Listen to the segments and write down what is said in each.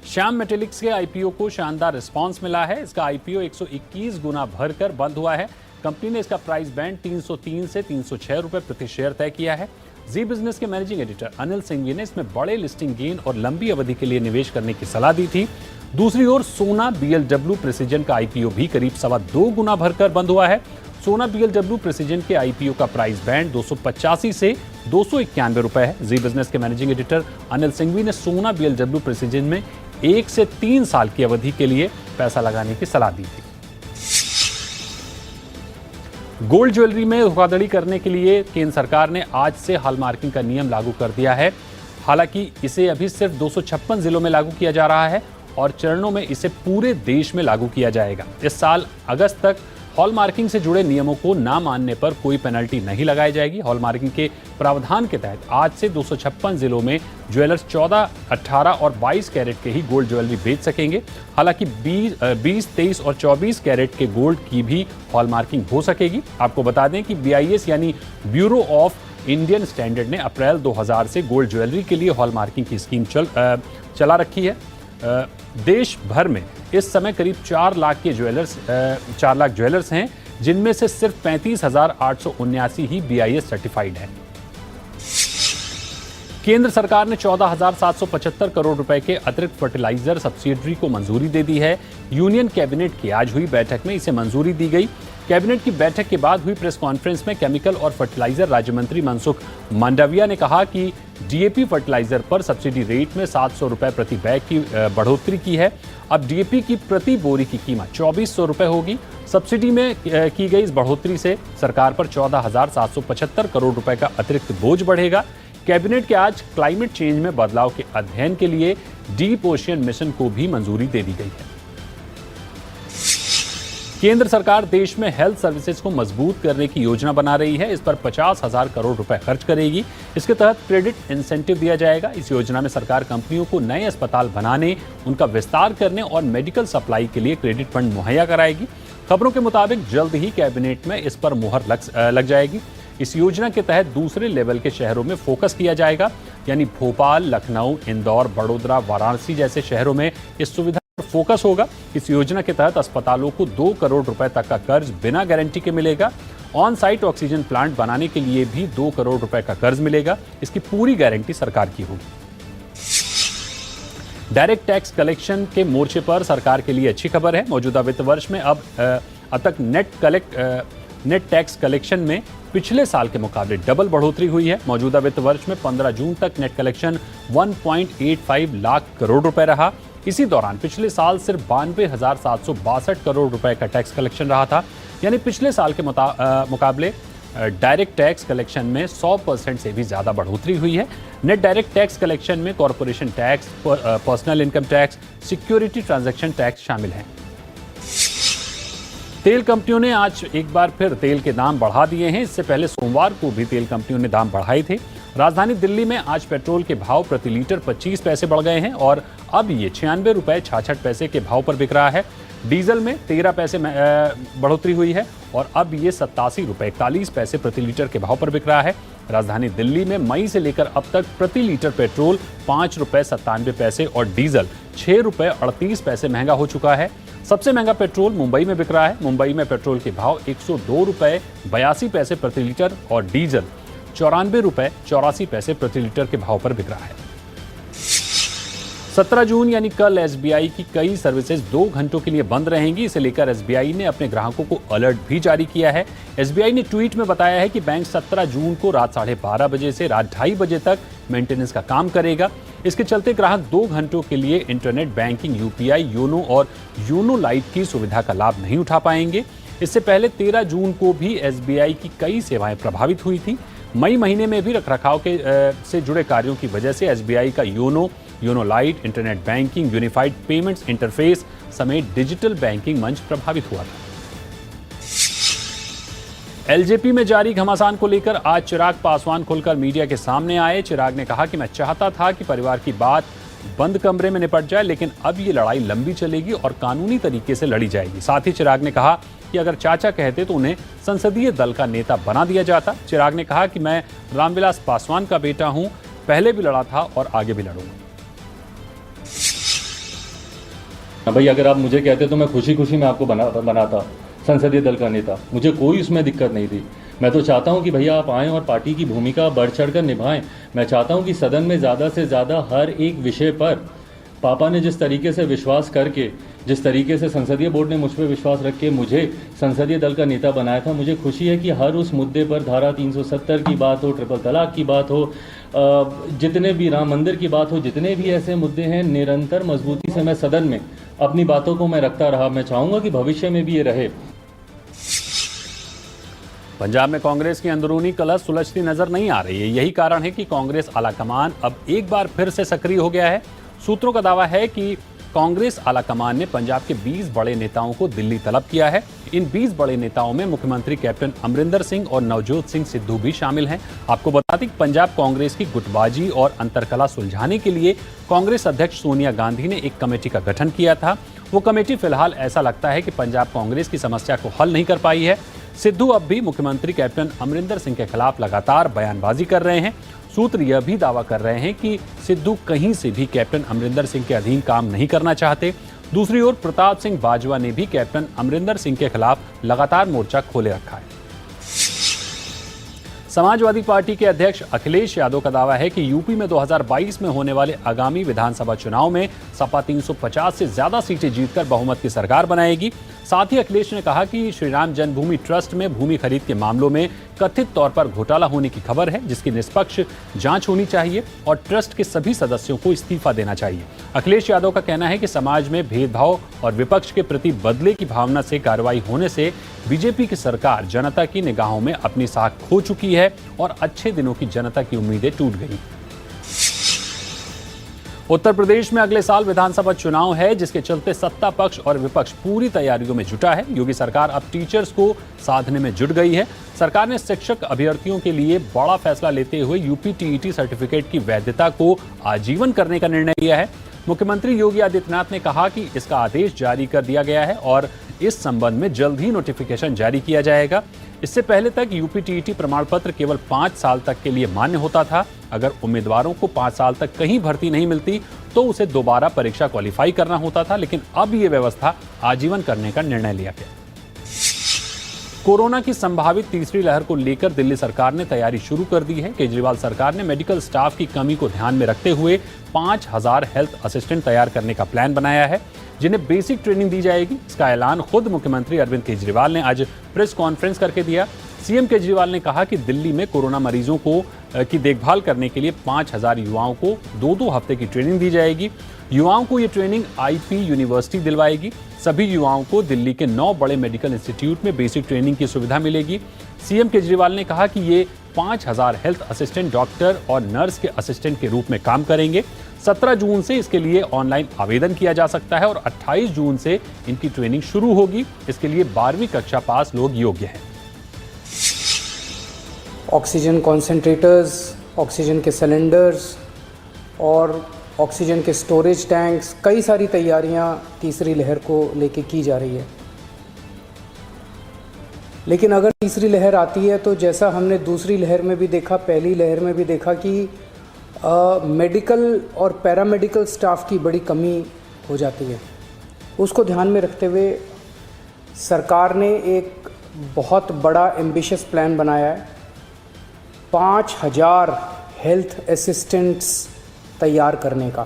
Shyam metallics के IPO को शानदार रिस्पांस मिला है। इसका आईपीओ 121 गुना भरकर बंद हुआ है। कंपनी ने इसका प्राइस बैंड 303 से 306 रुपए प्रति शेयर तय किया है। जी बिजनेस के मैनेजिंग एडिटर अनिल सिंघवी ने इसमें बड़े लिस्टिंग गेन और लंबी अवधि के लिए निवेश करने की सलाह दी थी। दूसरी ओर सोना बीएलडब्ल्यू प्रिसीजन का आईपीओ भी करीब 2.25 गुना भरकर बंद हुआ है। सोना बीएलडब्ल्यू प्रिसीजन के आईपीओ का प्राइस बैंड 285 से 291 रुपए है। जी बिजनेस के मैनेजिंग एडिटर अनिल सिंघवी ने सोना बीएलडब्ल्यू प्रिसीजन में 1 से 3 साल की अवधि के लिए पैसा लगाने की सलाह दी थी। गोल्ड ज्वेलरी में धोखाधड़ी करने के लिए केंद्र सरकार ने आज से हॉलमार्किंग का नियम लागू कर दिया है। हालांकि इसे अभी सिर्फ 256 जिलों में लागू किया जा रहा है और चरणों में इसे पूरे देश में लागू किया जाएगा। इस साल अगस्त तक हॉलमार्किंग से जुड़े नियमों को ना मानने पर कोई पेनल्टी नहीं लगाई जाएगी। हॉलमार्किंग के प्रावधान के तहत आज से 256 जिलों में ज्वेलर्स 14, 18 और 22 कैरेट के ही गोल्ड ज्वेलरी बेच सकेंगे। हालांकि 20, 23 और 24 कैरेट के गोल्ड की भी हॉलमार्किंग हो सकेगी। आपको बता दें कि BIS यानी ब्यूरो ऑफ इंडियन स्टैंडर्ड ने अप्रैल 2000 से गोल्ड ज्वेलरी के लिए हॉलमार्किंग की स्कीम चला रखी है। देश भर में इस समय करीब 4 लाख ज्वेलर्स हैं, जिनमें से सिर्फ 35,879 ही BIS सर्टिफाइड हैं। केंद्र सरकार ने 14,775 करोड़ रुपए के अतिरिक्त फर्टिलाइजर सब्सिडी को मंजूरी दे दी है। यूनियन कैबिनेट की आज हुई बैठक में इसे मंजूरी दी गई। कैबिनेट की बैठक के बाद हुई प्रेस कॉन्फ्रेंस में केमिकल और फर्टिलाइजर राज्य मंत्री मनसुख मांडविया ने कहा कि DAP फर्टिलाइजर पर सब्सिडी रेट में 700 रुपए प्रति बैग की बढ़ोतरी की है। अब DAP की प्रति बोरी की कीमत 2400 रुपए होगी। सब्सिडी में की गई इस बढ़ोतरी से सरकार पर 14,775 करोड़ रुपए का अतिरिक्त बोझ बढ़ेगा। कैबिनेट के आज क्लाइमेट चेंज में बदलाव के अध्ययन के लिए डीप ओशियन मिशन को भी मंजूरी दे दी गई है। केंद्र सरकार देश में हेल्थ सर्विसेज को मजबूत करने की योजना बना रही है। इस पर 50,000 करोड़ रुपए खर्च करेगी। इसके तहत क्रेडिट इंसेंटिव दिया जाएगा। इस योजना में सरकार कंपनियों को नए अस्पताल बनाने, उनका विस्तार करने और मेडिकल सप्लाई के लिए क्रेडिट फंड मुहैया कराएगी। खबरों के मुताबिक जल्द ही कैबिनेट में इस पर मुहर लग जाएगी। इस योजना के तहत दूसरे लेवल के शहरों में फोकस किया जाएगा, यानी भोपाल, लखनऊ, इंदौर, बड़ोदरा, वाराणसी जैसे शहरों में इस सुविधा पर फोकस होगा। इस योजना के तहत अस्पतालों को 2 करोड़ रुपए तक का कर्ज बिना गारंटी के मिलेगा। ऑन साइट ऑक्सीजन प्लांट बनाने के लिए भी 2 करोड़ रुपए का कर्ज मिलेगा। इसकी पूरी गारंटी सरकार की होगी। डायरेक्ट टैक्स कलेक्शन के मोर्चे पर सरकार के लिए अच्छी खबर है। मौजूदा वित्त वर्ष में अब तक नेट टैक्स कलेक्शन में पिछले साल के मुकाबले डबल बढ़ोतरी हुई है। मौजूदा वित्त वर्ष में 15 जून तक नेट कलेक्शन 1.85 लाख करोड़ रुपए रहा। इसी दौरान पिछले साल सिर्फ 92,762 करोड़ रुपए का टैक्स कलेक्शन रहा था, यानी पिछले साल के मुकाबले डायरेक्ट टैक्स कलेक्शन में 100% से भी ज्यादा बढ़ोतरी हुई है। नेट डायरेक्ट टैक्स कलेक्शन में corporation tax, personal income tax, security transaction tax शामिल हैं। तेल कंपनियों ने आज एक बार फिर तेल के दाम बढ़ा दिए हैं। इससे पहले सोमवार को भी तेल कंपनियों ने दाम बढ़ाए थे। राजधानी दिल्ली में आज पेट्रोल के भाव प्रति लीटर 25 पैसे बढ़ गए हैं और अब ये 96 रुपए 66 पैसे के भाव पर बिक रहा है। डीजल में 13 पैसे बढ़ोतरी हुई है और अब ये 87 रुपए 41 पैसे प्रति लीटर के भाव पर बिक रहा है। राजधानी दिल्ली में मई से लेकर अब तक प्रति लीटर पेट्रोल 5 रुपए 97 पैसे और डीजल 6 रुपए 38 पैसे महंगा हो चुका है। सबसे महंगा पेट्रोल मुंबई में बिक रहा है। मुंबई में पेट्रोल के भाव 102 रुपए 82 पैसे प्रति लीटर और डीजल 94 रुपए 84 पैसे प्रति लीटर के भाव पर बिक रहा है। 17 जून यानी कल SBI की कई सर्विसेज 2 घंटों के लिए बंद रहेंगी। इसे लेकर SBI ने अपने ग्राहकों को अलर्ट भी जारी किया है। SBI ने ट्वीट में बताया है कि बैंक 17 जून को रात 12:30 बजे से रात 2:30 बजे तक मेंटेनेंस का काम करेगा। इसके चलते ग्राहक 2 घंटों के लिए इंटरनेट बैंकिंग, UPI, योनो और योनो लाइट की सुविधा का लाभ नहीं उठा पाएंगे। इससे पहले 13 जून को भी SBI की कई सेवाएं प्रभावित हुई थी। मई महीने में भी रखरखाव से जुड़े कार्यों की वजह से SBI का YONO light, internet banking, unified payments interface समेत डिजिटल बैंकिंग मंच प्रभावित हुआ था। LJP में जारी घमासान को लेकर आज चिराग पासवान खुलकर मीडिया के सामने आए। चिराग ने कहा कि मैं चाहता था कि परिवार की बात बंद कमरे में निपट जाए, लेकिन अब ये लड़ाई लंबी चलेगी और कानूनी तरीके से लड़ी जाएगी। साथ ही चिराग ने कहा कि अगर चाचा कहते तो उन्हें संसदीय दल का नेता बना दिया जाता। चिराग ने कहा कि मैं रामविलास पासवान का बेटा हूं, पहले भी लड़ा था और आगे भी लड़ूंगा। भाई अगर आप मुझे कहते तो मैं खुशी खुशी में आपको बनाता संसदीय दल का नेता, मुझे कोई उसमें दिक्कत नहीं थी। मैं तो चाहता हूं कि भैया आप आएँ और पार्टी की भूमिका बढ़ चढ़ कर निभाएं। मैं चाहता हूं कि सदन में ज़्यादा से ज़्यादा हर एक विषय पर पापा ने जिस तरीके से विश्वास करके, जिस तरीके से संसदीय बोर्ड ने मुझ पर विश्वास रख के मुझे संसदीय दल का नेता बनाया था, मुझे खुशी है कि हर उस मुद्दे पर धारा 370 की बात हो, ट्रिपल तलाक की बात हो, जितने भी राम मंदिर की बात हो, जितने भी ऐसे मुद्दे हैं, निरंतर मजबूती से मैं सदन में अपनी बातों को मैं रखता रहा। मैं चाहूँगा कि भविष्य में भी ये रहे। पंजाब में कांग्रेस की अंदरूनी कलह सुलझती नजर नहीं आ रही है। यही कारण है कि कांग्रेस आलाकमान अब एक बार फिर से सक्रिय हो गया है। सूत्रों का दावा है कि कांग्रेस आलाकमान ने पंजाब के 20 बड़े नेताओं को दिल्ली तलब किया है। इन 20 बड़े नेताओं में मुख्यमंत्री कैप्टन अमरिंदर सिंह और नवजोत सिंह सिद्धू भी शामिल हैं। आपको बता दें कि पंजाब कांग्रेस की गुटबाजी और अंतरकलह सुलझाने के लिए कांग्रेस अध्यक्ष सोनिया गांधी ने एक कमेटी का गठन किया था। वो कमेटी फिलहाल ऐसा लगता है कि पंजाब कांग्रेस की समस्या को हल नहीं कर पाई है। सिद्धू अब भी मुख्यमंत्री कैप्टन अमरिंदर सिंह के खिलाफ लगातार बयानबाजी कर रहे हैं। सूत्र यह भी दावा कर रहे हैं कि सिद्धू कहीं से भी कैप्टन अमरिंदर सिंह के अधीन काम नहीं करना चाहते। दूसरी ओर प्रताप सिंह बाजवा ने भी कैप्टन अमरिंदर सिंह के खिलाफ लगातार मोर्चा खोले रखा है। समाजवादी पार्टी के अध्यक्ष अखिलेश यादव का दावा है कि यूपी में 2022 में होने वाले आगामी विधानसभा चुनाव में सपा 350 से ज्यादा सीटें जीतकर बहुमत की सरकार बनाएगी। साथ ही अखिलेश ने कहा कि श्री राम जन्मभूमि ट्रस्ट में भूमि खरीद के मामलों में कथित तौर पर घोटाला होने की खबर है, जिसकी निष्पक्ष जांच होनी चाहिए और ट्रस्ट के सभी सदस्यों को इस्तीफा देना चाहिए। अखिलेश यादव का कहना है कि समाज में भेदभाव और विपक्ष के प्रति बदले की भावना से कार्रवाई होने से बीजेपी की सरकार जनता की निगाहों में अपनी साख खो चुकी है और अच्छे दिनों की जनता की उम्मीदें टूट गई। उत्तर प्रदेश में अगले साल विधानसभा चुनाव है, जिसके चलते सत्ता पक्ष और विपक्ष पूरी तैयारियों में जुटा है। योगी सरकार अब टीचर्स को साधने में जुट गई है। सरकार ने शिक्षक अभ्यर्थियों के लिए बड़ा फैसला लेते हुए यूपी टीईटी सर्टिफिकेट की वैधता को आजीवन करने का निर्णय लिया है। मुख्यमंत्री योगी आदित्यनाथ ने कहा कि इसका आदेश जारी कर दिया गया है और इस संबंध में जल्द ही नोटिफिकेशन जारी किया जाएगा। इससे पहले तक यूपी टीईटी प्रमाण पत्र केवल 5 साल तक के लिए मान्य होता था। अगर उम्मीदवारों को 5 साल तक कहीं भर्ती नहीं मिलती तो उसे दोबारा परीक्षा क्वालिफाई करना होता था, लेकिन अब ये व्यवस्था आजीवन करने का निर्णय लिया गया। कोरोना की संभावित तीसरी लहर को लेकर दिल्ली सरकार ने तैयारी शुरू कर दी है। केजरीवाल सरकार ने मेडिकल स्टाफ की कमी को ध्यान में रखते हुए 5000 हेल्थ असिस्टेंट तैयार करने का प्लान बनाया है, जिन्हें बेसिक ट्रेनिंग दी जाएगी। इसका ऐलान खुद मुख्यमंत्री अरविंद केजरीवाल ने आज प्रेस कॉन्फ्रेंस करके दिया। सीएम केजरीवाल ने कहा कि दिल्ली में कोरोना मरीजों की देखभाल करने के लिए 5000 युवाओं को 2-2 हफ्ते की ट्रेनिंग दी जाएगी। युवाओं को ये ट्रेनिंग आईपी यूनिवर्सिटी दिलवाएगी। सभी युवाओं को दिल्ली के 9 बड़े मेडिकल इंस्टीट्यूट में बेसिक ट्रेनिंग की सुविधा मिलेगी। सीएम केजरीवाल ने कहा कि ये 5000 हेल्थ असिस्टेंट डॉक्टर और नर्स के असिस्टेंट के रूप में काम करेंगे। 17 जून से इसके लिए ऑनलाइन आवेदन किया जा सकता है और 28 जून से इनकी ट्रेनिंग शुरू होगी। इसके लिए 12वीं कक्षा पास लोग योग्य हैं। ऑक्सीजन कॉन्सेंट्रेटर्स, ऑक्सीजन के सिलेंडर्स और ऑक्सीजन के स्टोरेज टैंक्स, कई सारी तैयारियां तीसरी लहर को लेके की जा रही है। लेकिन अगर तीसरी लहर आती है तो जैसा हमने दूसरी लहर में भी देखा, पहली लहर में भी देखा कि मेडिकल और पैरामेडिकल स्टाफ की बड़ी कमी हो जाती है। उसको ध्यान में रखते हुए सरकार ने एक बहुत बड़ा एम्बिशियस प्लान बनाया है। 5000 हेल्थ असिस्टेंट्स तैयार करने का।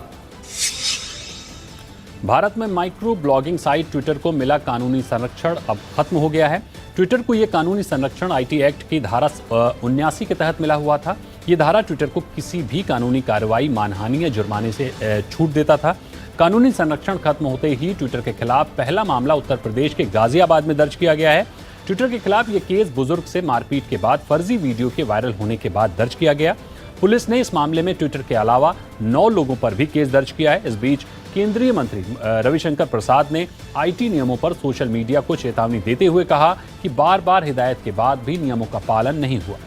भारत में माइक्रो ब्लॉगिंग साइट ट्विटर को मिला कानूनी संरक्षण अब खत्म हो गया है। ट्विटर को यह कानूनी संरक्षण आईटी एक्ट की धारा 79 के तहत मिला हुआ था। ये धारा ट्विटर को किसी भी कानूनी कार्रवाई, मानहानि या जुर्माने से छूट देता था। कानूनी संरक्षण खत्म होते ही ट्विटर के खिलाफ पहला मामला उत्तर प्रदेश के गाजियाबाद में दर्ज किया गया है। ट्विटर के खिलाफ ये केस बुजुर्ग से मारपीट के बाद फर्जी वीडियो के वायरल होने के बाद दर्ज किया गया। पुलिस ने इस मामले में ट्विटर के अलावा 9 लोगों पर भी केस दर्ज किया है। इस बीच केंद्रीय मंत्री रविशंकर प्रसाद ने आईटी नियमों पर सोशल मीडिया को चेतावनी देते हुए कहा कि बार बार हिदायत के बाद भी नियमों का पालन नहीं हुआ।